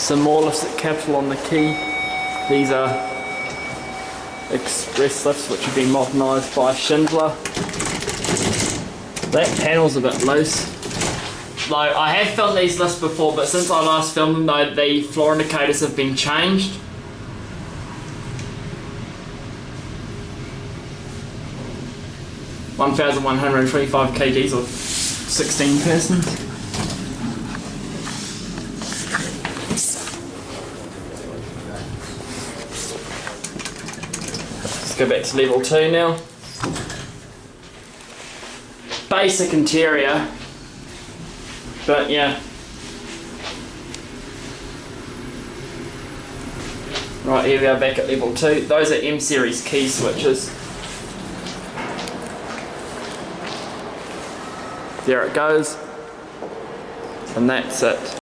Some more lifts at Capital on the Quay. These are express lifts which have been modernised by Schindler. That panel's a bit loose. Though I have filmed these lifts before, but since I last filmed them though, the floor indicators have been changed. (1,125 kgs or 16 persons. Let's go back to level 2 now. Basic interior, but yeah. Right, here we are back at level 2. Those are M series key switches. There it goes, and that's it.